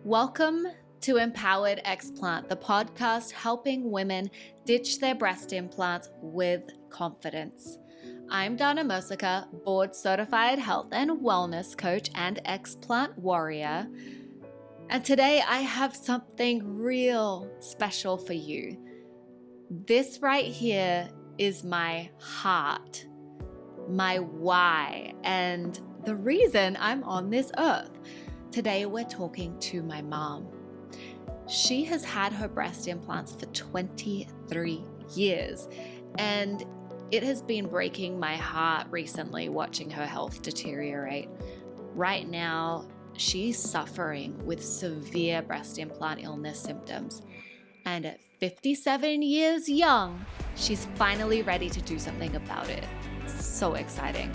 Welcome to Empowered Explant, the podcast helping women ditch their breast implants with confidence. I'm Dana Mosika, board certified health and wellness coach and explant warrior. And today I have something real special for you. This right here is my heart, my why, and the reason I'm on this earth. Today we're talking to my mom. She has had her breast implants for 23 years, and it has been breaking my heart recently watching her health deteriorate. Right now, she's suffering with severe breast implant illness symptoms. And at 57 years young, she's finally ready to do something about it. So exciting.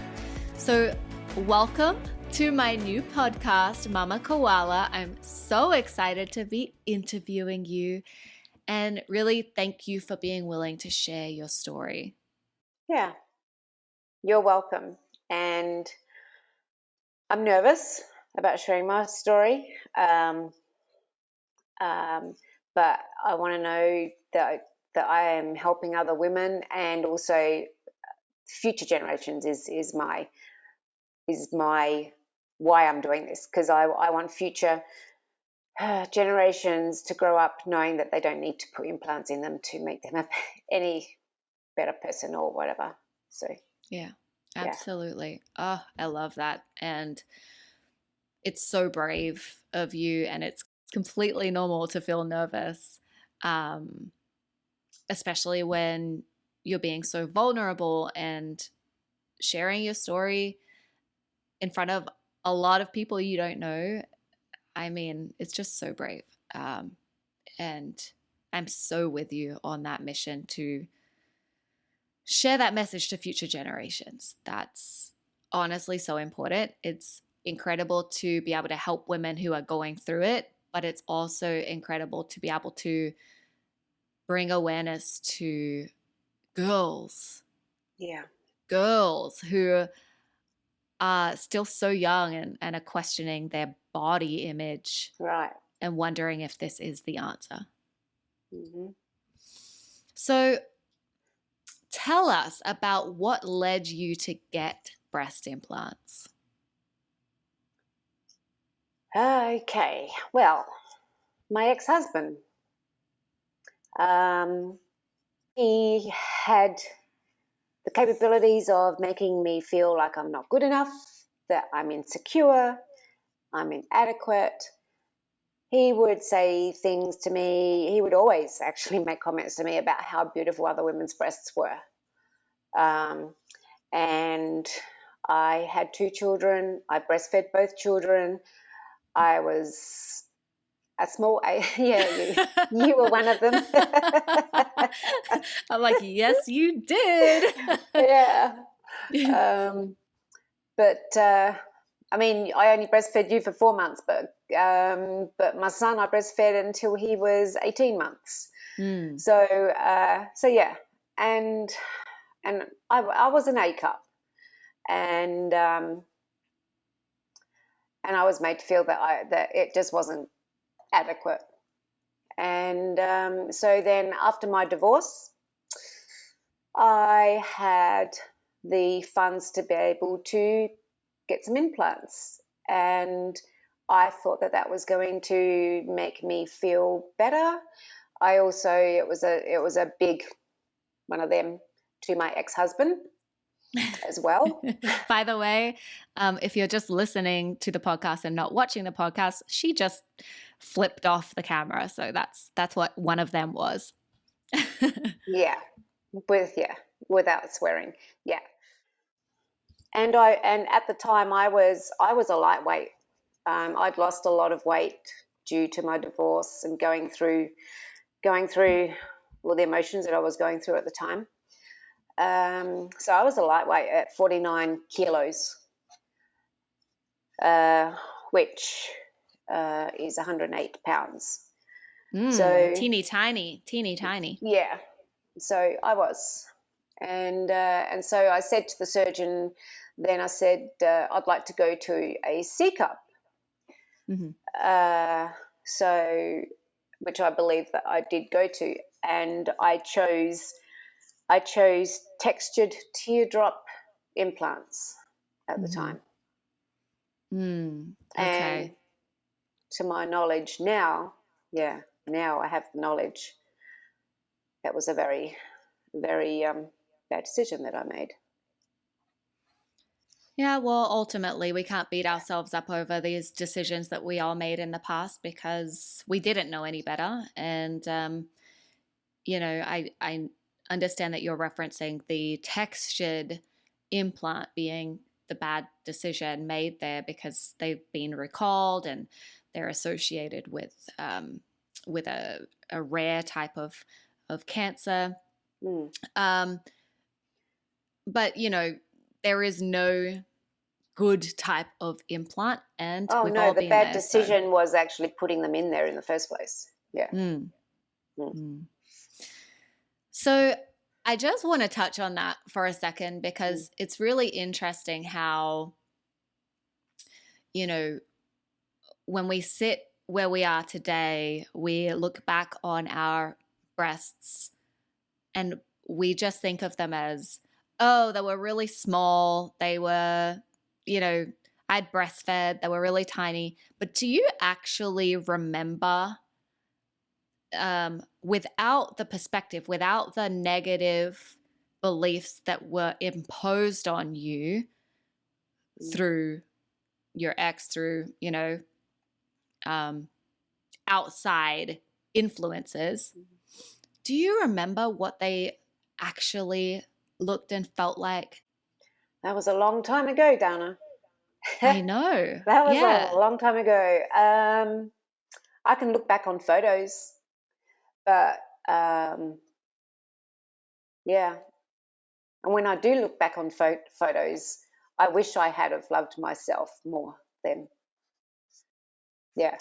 So welcome to my new podcast, Mama Koala. I'm so excited to be interviewing you, and really thank you for being willing to share your story. Yeah, you're welcome. And I'm nervous about sharing my story, but I want to know that I am helping other women, and also future generations is my why I'm doing this, because I want future generations to grow up knowing that they don't need to put implants in them to make them any better person or whatever. So yeah, absolutely. Oh, I love that. And it's so brave of you, and it's completely normal to feel nervous, especially when you're being so vulnerable and sharing your story in front of a lot of people you don't know. I mean, it's just so brave. And I'm so with you on that mission to share that message to future generations. That's honestly so important. It's incredible to be able to help women who are going through it, but it's also incredible to be able to bring awareness to girls. yeah. Girls who are still so young and are questioning their body image, Right. and wondering if this is the answer. Mm-hmm. So tell us about what led you to get breast implants. Okay, well, my ex-husband, he had the capabilities of making me feel like I'm not good enough, that I'm insecure, I'm inadequate. He would say things to me. He would always actually make comments to me about how beautiful other women's breasts were. And I had 2 children. I breastfed both children. I was a small, yeah, you were one of them. I'm like, yes, you did. Yeah. But I mean, I only breastfed you for 4 months, but my son I breastfed until he was 18 months. Mm. So yeah, and I was an A cup, and I was made to feel that it just wasn't adequate. And so then after my divorce, I had the funds to be able to get some implants, and I thought that was going to make me feel better. I also, it was a big one of them to my ex-husband as well. By the way, if you're just listening to the podcast and not watching the podcast, she just flipped off the camera. So that's what one of them was. Yeah, without swearing. Yeah. And at the time I was a lightweight. I'd lost a lot of weight due to my divorce and going through all the emotions that I was going through at the time. So I was a lightweight at 49 kilos, which is 108 pounds. So teeny tiny. Yeah. So I was, and so I said to the surgeon, then I said, I'd like to go to a C cup. Mm-hmm. So, which I believe that I did go to, and I chose textured teardrop implants at the time. And Okay. to my knowledge now, now I have the knowledge. That was a very, very bad decision that I made. Yeah, well, ultimately, we can't beat ourselves up over these decisions that we all made in the past because we didn't know any better. And, I understand that you're referencing the textured implant being the bad decision made there because they've been recalled and they're associated with a rare type of cancer. Mm. But there is no good type of implant, and Oh we've no, all the been bad there. So, decision was actually putting them in there in the first place. Yeah. mm, Mm. mm. So I just want to touch on that for a second because it's really interesting how, you know, when we sit where we are today, we look back on our breasts and we just think of them as, oh, they were really small. They were, I'd breastfed, they were really tiny. But do you actually remember, without the perspective, without the negative beliefs that were imposed on you through your ex, through, um, outside influences, do you remember what they actually looked and felt like? That was a long time ago, Dana. I know. That was Yeah. a long time ago. I can look back on photos, but yeah. And when I do look back on photos, I wish I had have loved myself more then. Yeah.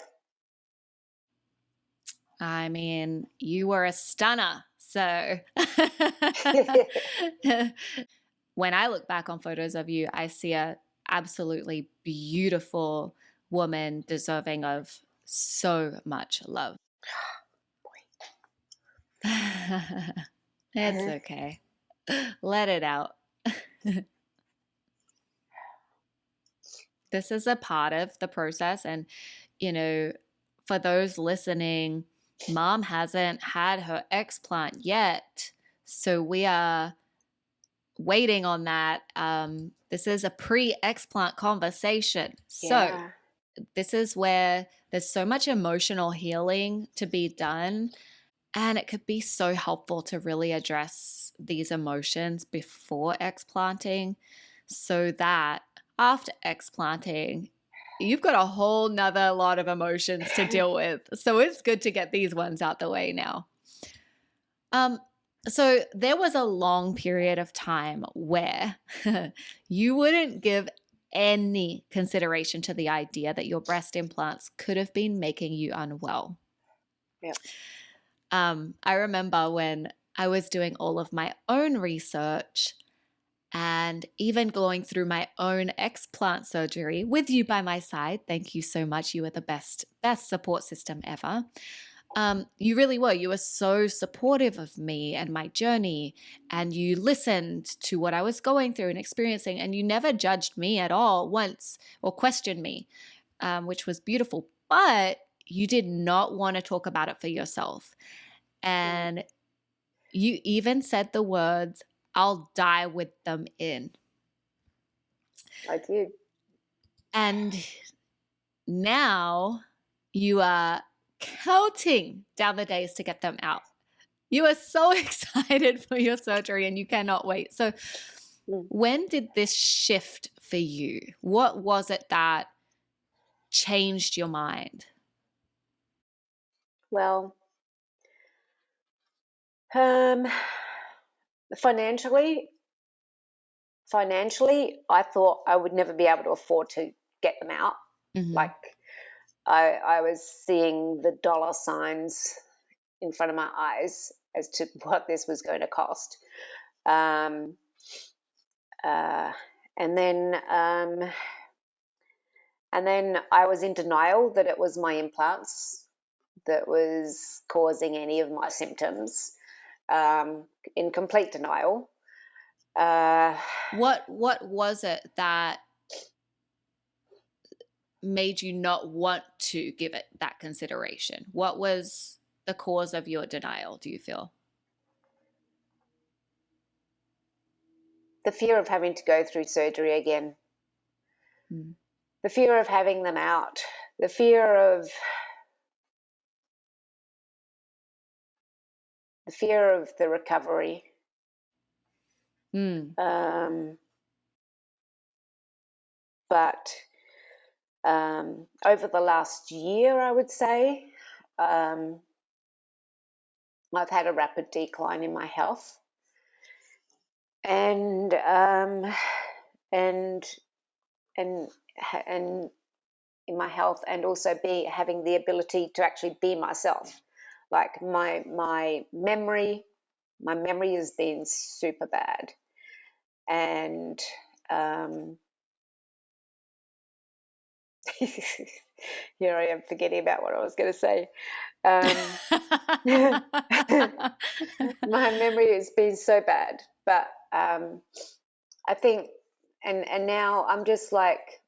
I mean, you were a stunner. So when I look back on photos of you, I see a absolutely beautiful woman deserving of so much love. It's okay. Let it out. This is a part of the process. And, for those listening, mom hasn't had her explant yet. So we are waiting on that. This is a pre-explant conversation. So Yeah. this is where there's so much emotional healing to be done. And it could be so helpful to really address these emotions before explanting so that after explanting, you've got a whole nother lot of emotions to deal with. So it's good to get these ones out the way now. So there was a long period of time where you wouldn't give any consideration to the idea that your breast implants could have been making you unwell. Yeah. I remember when I was doing all of my own research and even going through my own explant surgery with you by my side. Thank you so much. You were the best support system ever. You really were. You were so supportive of me and my journey, and you listened to what I was going through and experiencing, and you never judged me at all once or questioned me, which was beautiful. But you did not want to talk about it for yourself. And you even said the words, I'll die with them in. I did. And now you are counting down the days to get them out. You are so excited for your surgery and you cannot wait. So, when did this shift for you? What was it that changed your mind? Well, um, financially, I thought I would never be able to afford to get them out. Mm-hmm. Like I was seeing the dollar signs in front of my eyes as to what this was going to cost. Um, uh, and then and then I was in denial that it was my implants that was causing any of my symptoms, in complete denial. What was it that made you not want to give it that consideration? What was the cause of your denial, do you feel? The fear of having to go through surgery again. The fear of having them out. The fear of the recovery. But over the last year, I would say, I've had a rapid decline in my health, and in my health, and also having the ability to actually be myself. Like my memory has been super bad, and here I am forgetting about what I was going to say. My memory has been so bad, but I think, and now I'm just like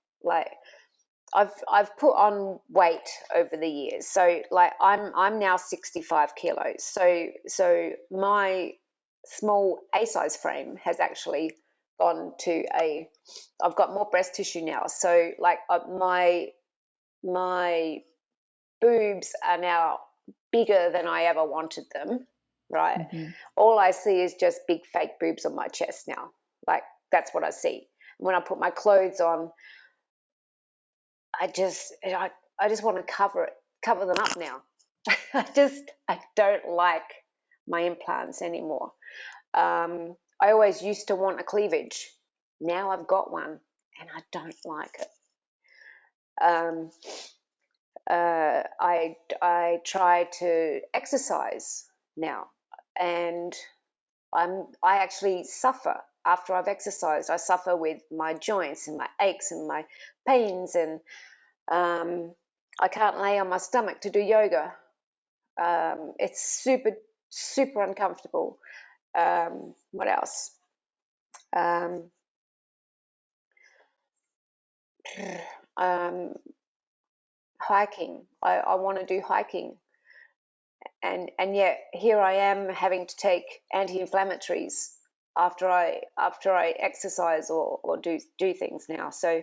I've put on weight over the years. So like I'm now 65 kilos. So my small A size frame has actually gone to I've got more breast tissue now. So like my boobs are now bigger than I ever wanted them, right? All I see is just big fake boobs on my chest now. Like that's what I see. When I put my clothes on, I just want to cover them up now. I don't like my implants anymore. I always used to want a cleavage. Now I've got one and I don't like it. I try to exercise now, and I actually suffer after I've exercised. I suffer with my joints and my aches and my pains, and I can't lay on my stomach to do yoga. It's super, super uncomfortable. What else? Hiking. I want to do hiking, and yet here I am having to take anti-inflammatories after I exercise or do things now. So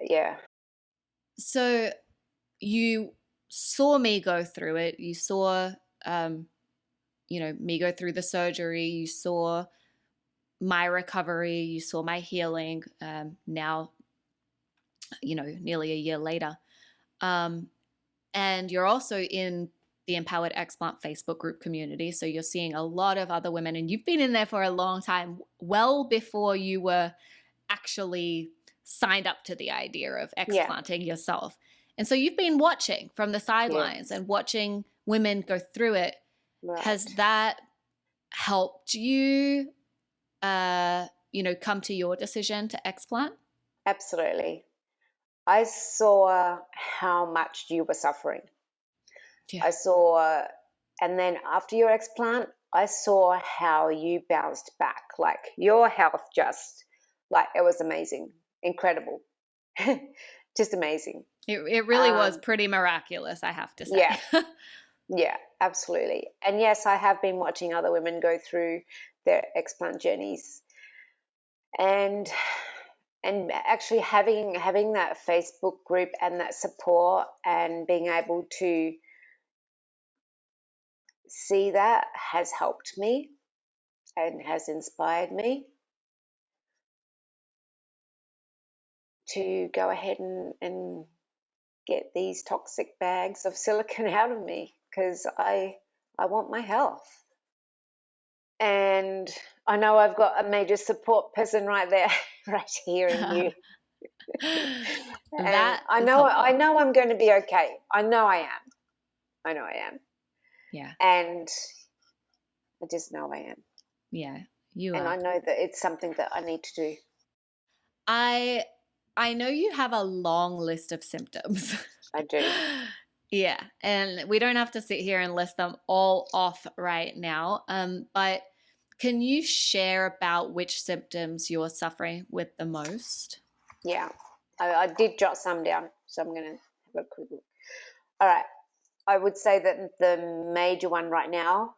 yeah. So you saw me go through it. You saw me go through the surgery. You saw my recovery. You saw my healing. Now, nearly a year later. And you're also in the Empowered Explant Facebook group community. So you're seeing a lot of other women, and you've been in there for a long time, well before you were actually signed up to the idea of explanting yourself. And so you've been watching from the sidelines and watching women go through it. Right. Has that helped you, come to your decision to explant? Absolutely. I saw how much you were suffering. Yeah. I saw, and then after your explant, I saw how you bounced back. Like your health just, like it was amazing, incredible, just amazing. It really was pretty miraculous, I have to say. Yeah, yeah, absolutely. And yes, I have been watching other women go through their explant journeys, and actually having that Facebook group and that support and being able to see that has helped me and has inspired me to go ahead and get these toxic bags of silicone out of me, because I want my health. And I know I've got a major support person right there, right here in you. That I know I'm going to be okay. I know I am. Yeah. And I just know I am. Yeah, you are. And I know that it's something that I need to do. I know you have a long list of symptoms. I do. Yeah, and we don't have to sit here and list them all off right now. But can you share about which symptoms you're suffering with the most? Yeah, I did jot some down, so I'm going to have a quick look. All right, I would say that the major one right now,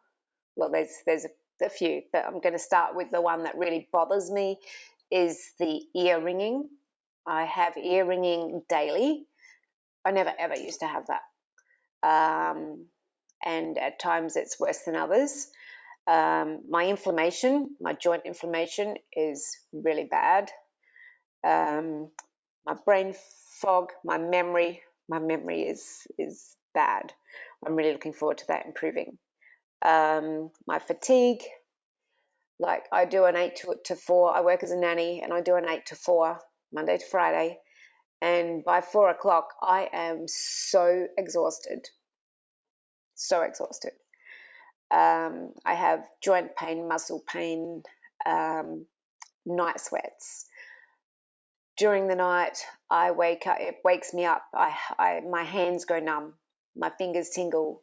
well, there's a few, but I'm going to start with the one that really bothers me is the ear ringing. I have ear ringing daily. I never ever used to have that. And at times it's worse than others. My inflammation, my joint inflammation is really bad. My brain fog, my memory is bad. I'm really looking forward to that improving. My fatigue, like I do an 8 to 4. I work as a nanny, and I do an 8 to 4 Monday to Friday. And by 4 o'clock, I am so exhausted, so exhausted. I have joint pain, muscle pain, night sweats. During the night, I wake up. It wakes me up. My hands go numb. My fingers tingle.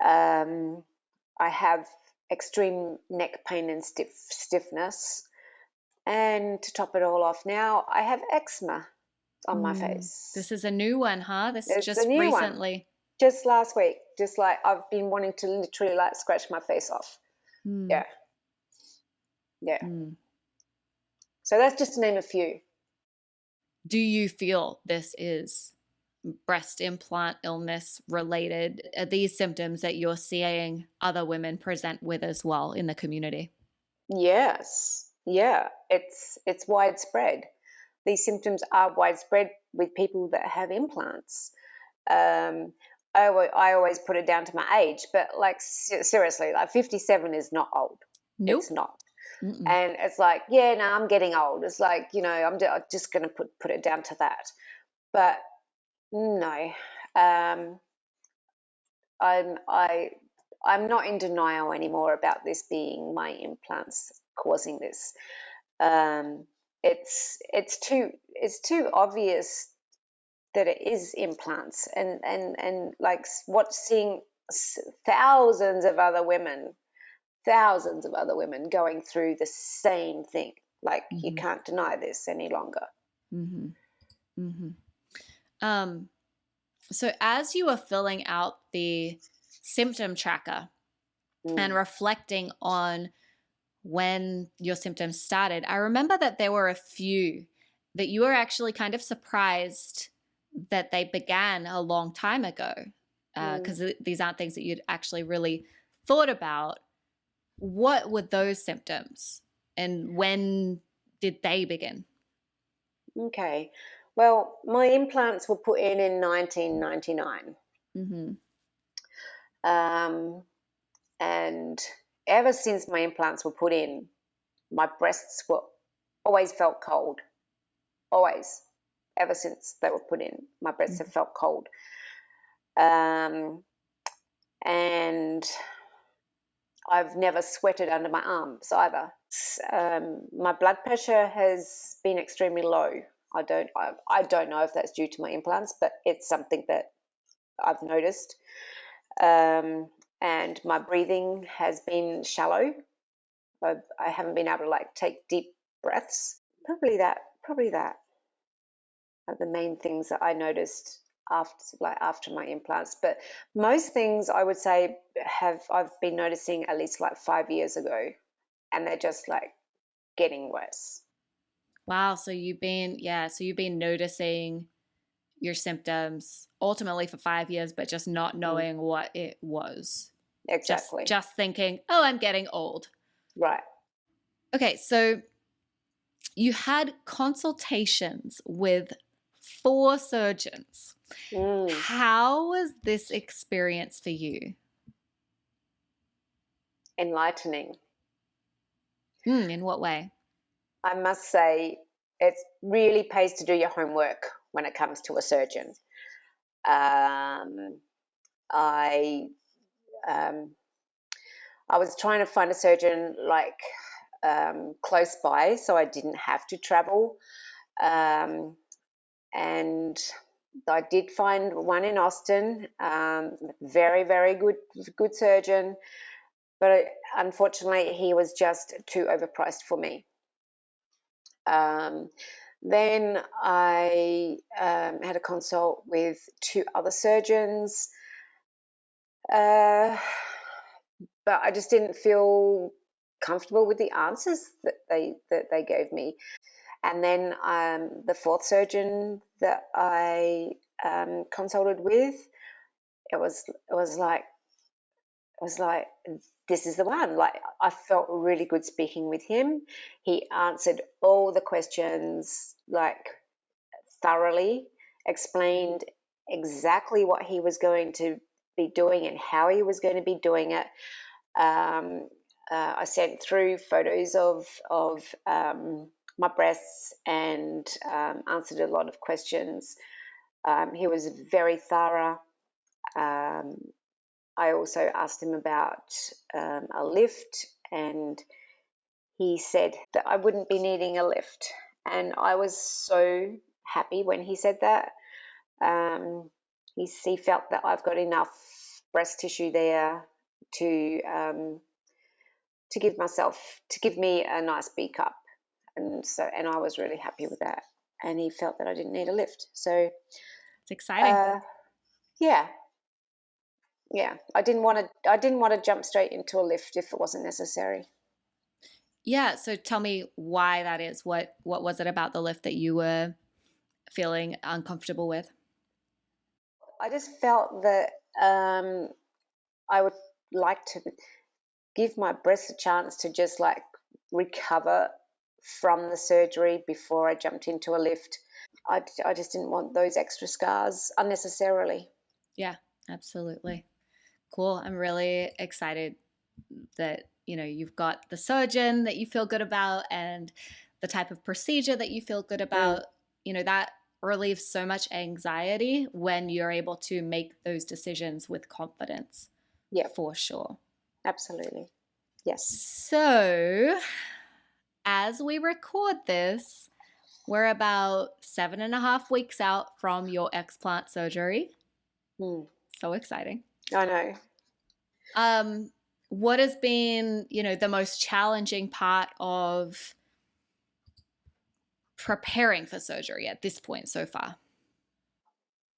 I have extreme neck pain and stiffness. And to top it all off, now I have eczema on my face. This is a new one, huh? This It's just a new recently. one. Just last week. Just like I've been wanting to literally like scratch my face off. Yeah. Yeah. So that's just to name a few. Do you feel this is breast implant illness related? Are these symptoms that you're seeing other women present with as well in the community? Yes. Yeah. It's widespread. These symptoms are widespread with people that have implants. I always put it down to my age, but like seriously, like 57 is not old. Nope. It's not. Mm-mm. And it's like, yeah, no, I'm getting old. It's like, I'm just going to put it down to that. But no, I'm not in denial anymore about this being my implants causing this. It's too obvious that it is implants, and like seeing thousands of other women going through the same thing. Like you can't deny this any longer. So as you were filling out the symptom tracker and reflecting on when your symptoms started, I remember that there were a few that you were actually kind of surprised that they began a long time ago, because these aren't things that you'd actually really thought about. What were those symptoms and when did they begin? Okay. Well, my implants were put in 1999. And ever since my implants were put in, my breasts were always felt cold. Always. Ever since they were put in, my breasts have felt cold. And I've never sweated under my arms either. My blood pressure has been extremely low. I don't know if that's due to my implants, but it's something that I've noticed. And my breathing has been shallow. I haven't been able to like take deep breaths. Probably that are the main things that I noticed after my implants. But most things I would say I've been noticing at least like 5 years ago, and they're just like getting worse. Wow. So you've been noticing your symptoms ultimately for 5 years, but just not knowing what it was. Exactly. Just thinking, oh, I'm getting old. Right. Okay. So you had consultations with 4 surgeons. How was this experience for you? Enlightening. In what way? I must say, it really pays to do your homework when it comes to a surgeon. I was trying to find a surgeon like close by, so I didn't have to travel. And I did find one in Austin, very, very good surgeon, but unfortunately he was just too overpriced for me. Then I had a consult with two other surgeons, but I just didn't feel comfortable with the answers that they gave me. And then the fourth surgeon that I consulted with, it was like this is the one. Like, I felt really good speaking with him. He answered all the questions like thoroughly, explained exactly what he was going to be doing and how he was going to be doing it. I sent through photos of my breasts and answered a lot of questions. He was very thorough. I also asked him about a lift, and he said that I wouldn't be needing a lift. And I was so happy when he said that. He felt that I've got enough breast tissue there to give me a nice B cup, and I was really happy with that. And he felt that I didn't need a lift. So it's exciting. Yeah. I didn't want to jump straight into a lift if it wasn't necessary. Yeah. So tell me why that is. What was it about the lift that you were feeling uncomfortable with? I just felt that I would like to give my breasts a chance to just like recover from the surgery before I jumped into a lift. I just didn't want those extra scars unnecessarily. Yeah, absolutely. Cool. I'm really excited that, you've got the surgeon that you feel good about and the type of procedure that you feel good about. That relieves so much anxiety when you're able to make those decisions with confidence. Yeah, for sure. Absolutely. Yes. So, as we record this, we're about 7.5 weeks out from your explant surgery. So exciting. I know. What has been, the most challenging part of preparing for surgery at this point so far?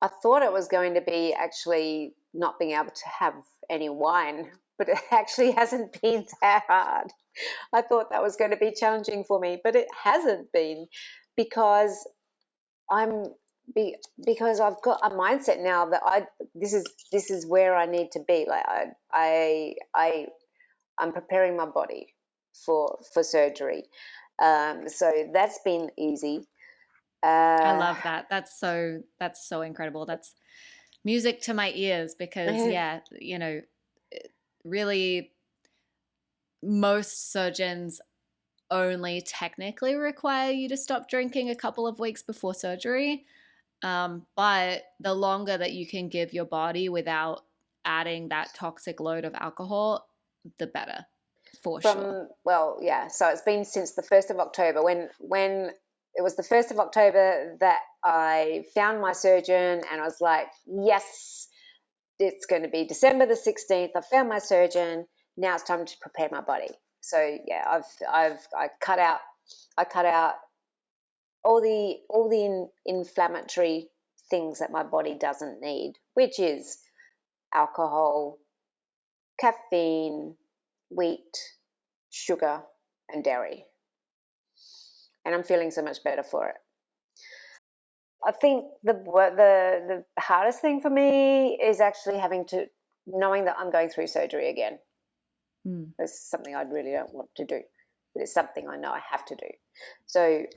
I thought it was going to be actually not being able to have any wine, but it actually hasn't been that hard. I thought that was going to be challenging for me, but it hasn't been because because I've got a mindset now that this is where I need to be. Like I'm preparing my body for surgery. So that's been easy. I love that. That's so incredible. That's music to my ears because really most surgeons only technically require you to stop drinking a couple of weeks before surgery. But the longer that you can give your body without adding that toxic load of alcohol, the better, for sure. Well, yeah. So it's been since the 1st of October when it was the 1st of October that I found my surgeon, and I was like, yes, it's going to be December the 16th. I found my surgeon. Now it's time to prepare my body. So yeah, I cut out all the inflammatory things that my body doesn't need, which is alcohol, caffeine, wheat, sugar, and dairy. And I'm feeling so much better for it. I think the hardest thing for me is actually knowing that I'm going through surgery again. It's something I really don't want to do, but it's something I know I have to do. So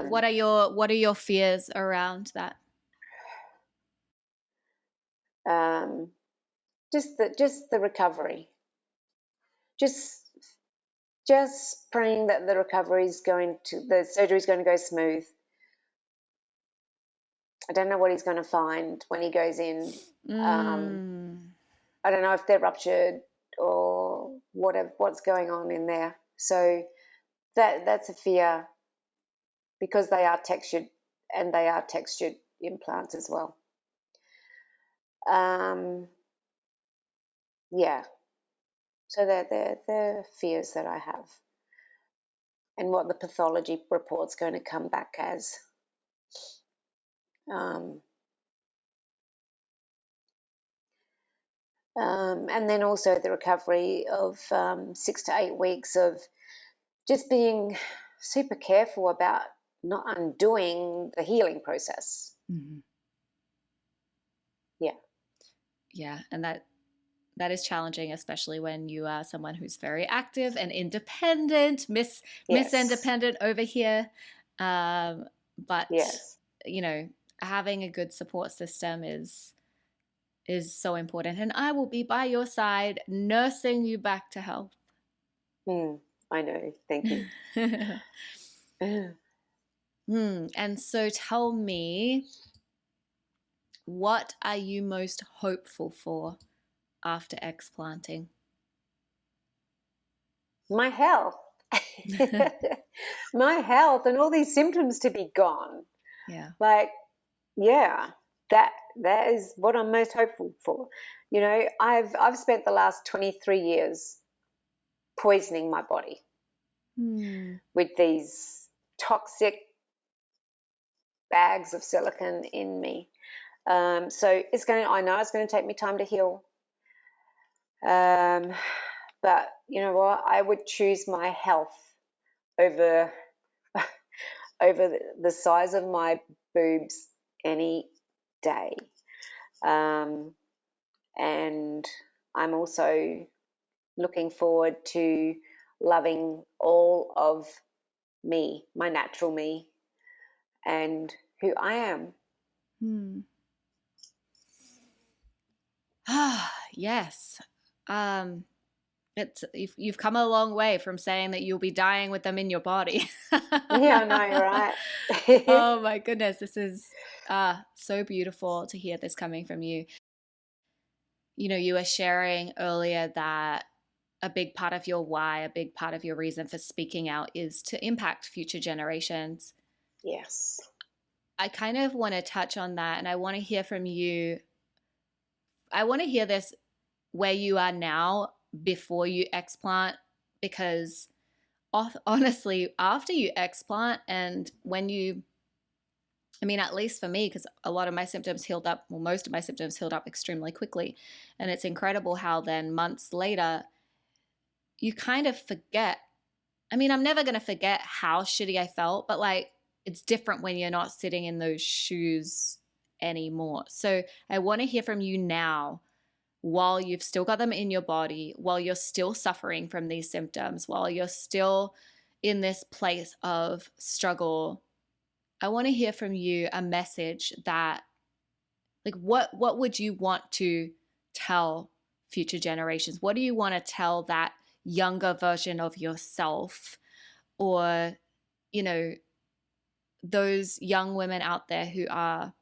what are your fears around that? Just the recovery. Just praying that the surgery is going to go smooth. I don't know what he's going to find when he goes in. I don't know if they're ruptured or what's going on in there. So that's a fear because they are textured, and they are textured implants as well. Yeah. So they're fears that I have, and what the pathology report's going to come back as. And then also the recovery of 6 to 8 weeks of just being super careful about not undoing the healing process. Mm-hmm. Yeah. Yeah. And that is challenging, especially when you are someone who's very active and independent, Miss Independent over here. But, Yes. you know, having a good support system is so important. And I will be by your side, nursing you back to health. I know. Thank you. And so tell me, what are you most hopeful for after explanting? My health. My health and all these symptoms to be gone. Yeah. Like, yeah, that is what I'm most hopeful for. You know, I've spent the last 23 years poisoning my body with these toxic bags of silicon in me. So I know it's going to take me time to heal. But you know what? I would choose my health over over the size of my boobs any day. And I'm also looking forward to loving all of me, my natural me, and who I am. Yes. You've come a long way from saying that you'll be dying with them in your body. Yeah, I know, right? Oh my goodness, this is so beautiful to hear this coming from you. You know, you were sharing earlier that a big part of your why, a big part of your reason for speaking out is to impact future generations. Yes. I kind of want to touch on that, and I want to hear from you. I want to hear this where you are now before you explant, because honestly, after you explant and when you, I mean, at least for me, because a lot of my symptoms healed up, well, most of my symptoms healed up extremely quickly. And it's incredible how then months later, you kind of forget. I mean, I'm never going to forget how shitty I felt, but like, it's different when you're not sitting in those shoes anymore. So I want to hear from you now, while you've still got them in your body, while you're still suffering from these symptoms, while you're still in this place of struggle. I want to hear from you a message that, like, what would you want to tell future generations? What do you want to tell that younger version of yourself, or, you know, those young women out there who are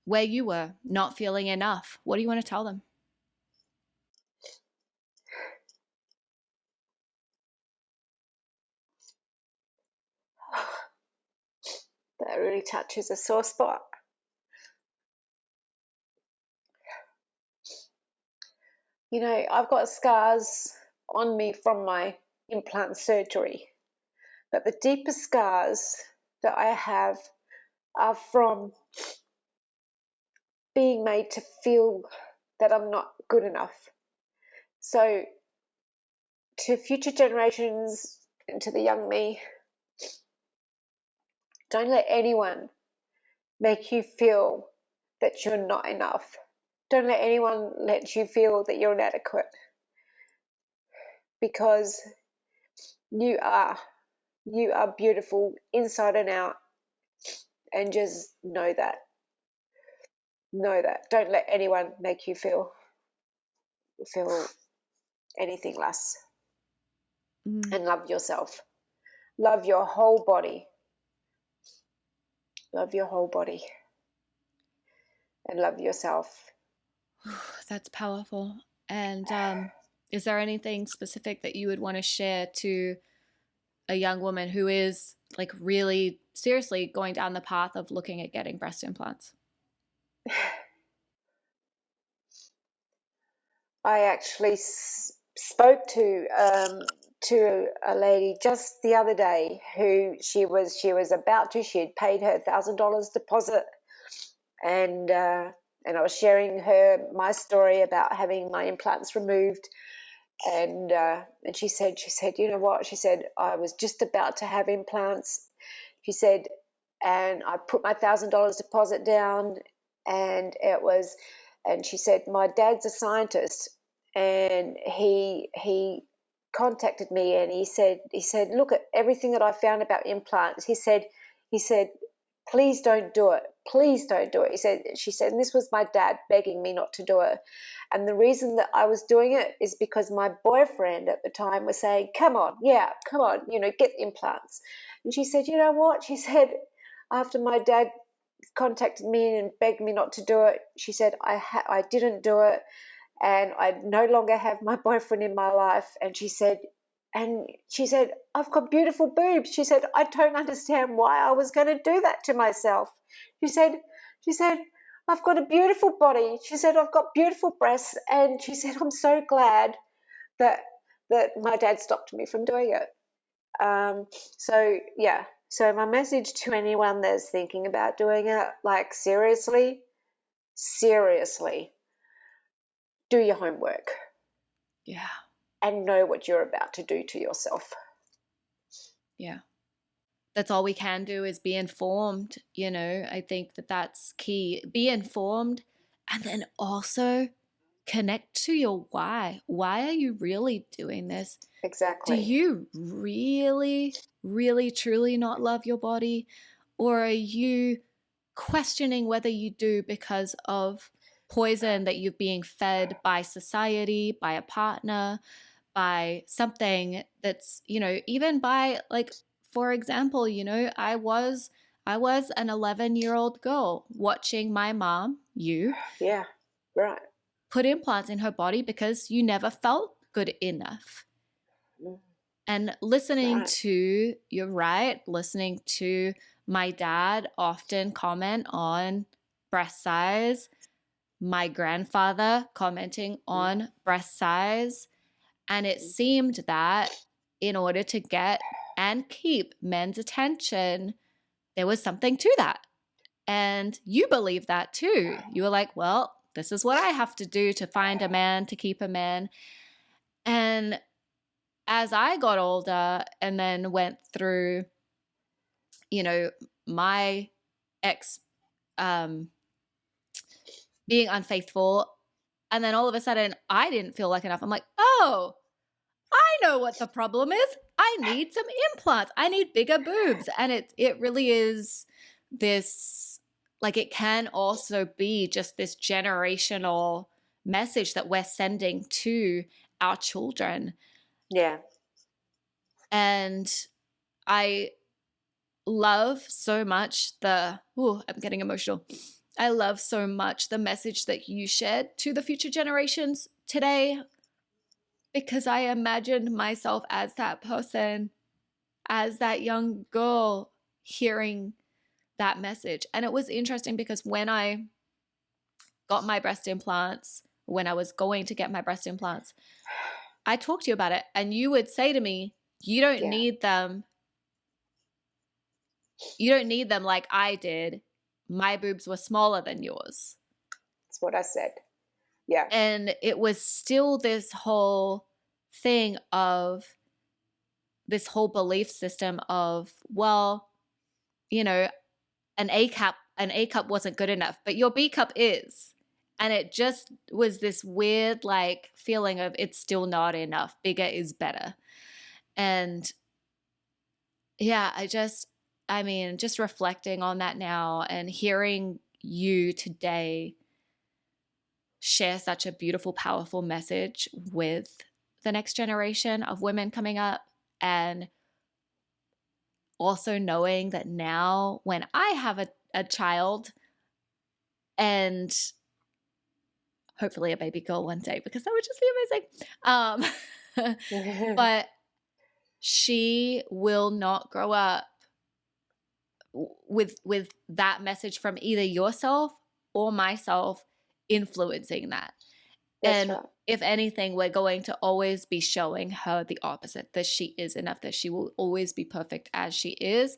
where you were, not feeling enough? What do you want to tell them? That really touches a sore spot. You know, I've got scars on me from my implant surgery, but the deepest scars that I have are from being made to feel that I'm not good enough. So, to future generations and to the young me, don't let anyone make you feel that you're not enough. Don't let anyone let you feel that you're inadequate, because you are. You are beautiful inside and out, and just know that. Know that. Don't let anyone make you feel anything less. And love yourself. Love your whole body. Love your whole body. And love yourself. That's powerful. And is there anything specific that you would want to share to a young woman who is like really seriously going down the path of looking at getting breast implants? I actually spoke to a lady just the other day who she was about to, she had paid her $1,000 deposit, and I was sharing her my story about having my implants removed, and she said, you know what, she said, I was just about to have implants, she said, and I put my $1,000 deposit down, and it was, and she said, my dad's a scientist, and he contacted me, and he said, look at everything that I found about implants. He said, please don't do it. Please don't do it. She said, and this was my dad begging me not to do it. And the reason that I was doing it is because my boyfriend at the time was saying, come on, yeah, come on, get implants. And she said, you know what? She said, after my dad contacted me and begged me not to do it, she said, I didn't do it, and I no longer have my boyfriend in my life. And she said, I've got beautiful boobs. She said, I don't understand why I was going to do that to myself. She said, she said, I've got a beautiful body. She said, I've got beautiful breasts. And she said, I'm so glad that my dad stopped me from doing it. So yeah. So my message to anyone that's thinking about doing it, like seriously, do your homework. Yeah. And know what you're about to do to yourself. Yeah. That's all we can do is be informed. I think that that's key. Be informed, and then also connect to your why. Why are you really doing this? Do Exactly. you really, really, truly not love your body? Or are you questioning whether you do because of poison that you're being fed by society, by a partner, by something that's, even by, like, for example, I was an 11-year-old girl watching my mom, Yeah, right. put implants in her body because you never felt good enough. And listening to my dad often comment on breast size, my grandfather commenting on breast size. And it seemed that in order to get and keep men's attention, there was something to that. And you believe that too. You were like, well, this is what I have to do to find a man, to keep a man. And as I got older and then went through, my ex being unfaithful, and then all of a sudden I didn't feel like enough. I'm like, oh, I know what the problem is. I need some implants. I need bigger boobs. And it really is this, like, it can also be just this generational message that we're sending to our children. Yeah. And I love so much I'm getting emotional. I love so much the message that you shared to the future generations today, because I imagined myself as that person, as that young girl hearing that message. And it was interesting because when I got my breast implants, when I was going to get my breast implants, I talked to you about it, and you would say to me, you don't need them. You don't need them like I did. My boobs were smaller than yours. That's what I said. Yeah. And it was still this whole thing of this whole belief system of, well, an A cup wasn't good enough, but your B cup is. And it just was this weird, like, feeling of it's still not enough. Bigger is better. And yeah, just reflecting on that now and hearing you today share such a beautiful, powerful message with the next generation of women coming up, and also knowing that now when I have a child, and hopefully a baby girl one day, because that would just be amazing. But she will not grow up with that message from either yourself or myself influencing that. That's And right. if anything, we're going to always be showing her the opposite, that she is enough, that she will always be perfect as she is.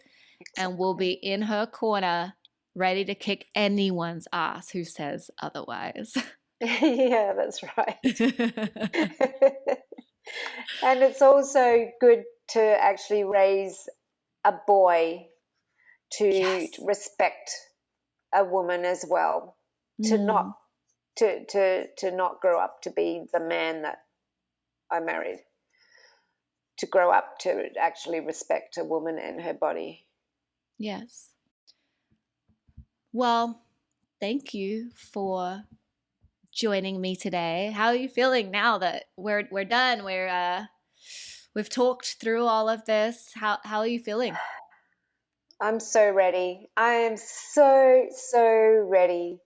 And we'll be in her corner, ready to kick anyone's ass who says otherwise. Yeah, that's right. And it's also good to actually raise a boy to Yes. respect a woman as well, to not Mm. to not grow up to be the man that I married, to grow up to actually respect a woman and her body. Yes. Well, thank you for joining me today. How are you feeling now that we're done? We've talked through all of this. How are you feeling? I'm so ready. I am so ready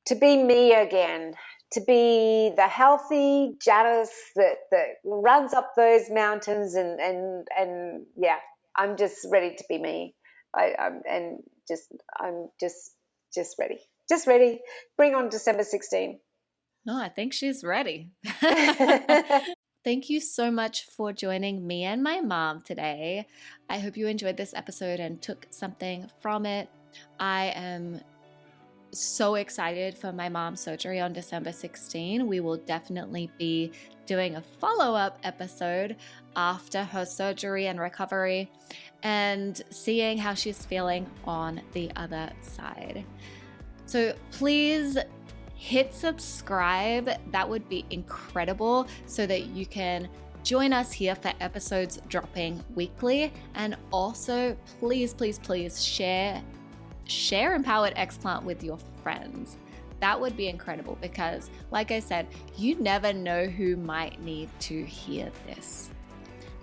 to be me again, to be the healthy Janice that runs up those mountains and yeah, I'm just ready to be me. I'm just ready. Just ready. Bring on December 16. No, I think she's ready. Thank you so much for joining me and my mom today. I hope you enjoyed this episode and took something from it. I am so excited for my mom's surgery on December 16. We will definitely be doing a follow-up episode after her surgery and recovery and seeing how she's feeling on the other side. So please hit subscribe. That would be incredible so that you can join us here for episodes dropping weekly. And also, please share Empowered Explant with your friends. That would be incredible because, like I said, you never know who might need to hear this.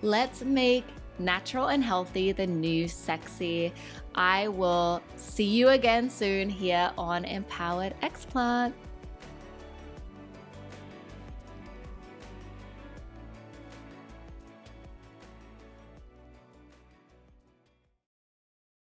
Let's make natural and healthy the new sexy. I will see you again soon here on Empowered Explant.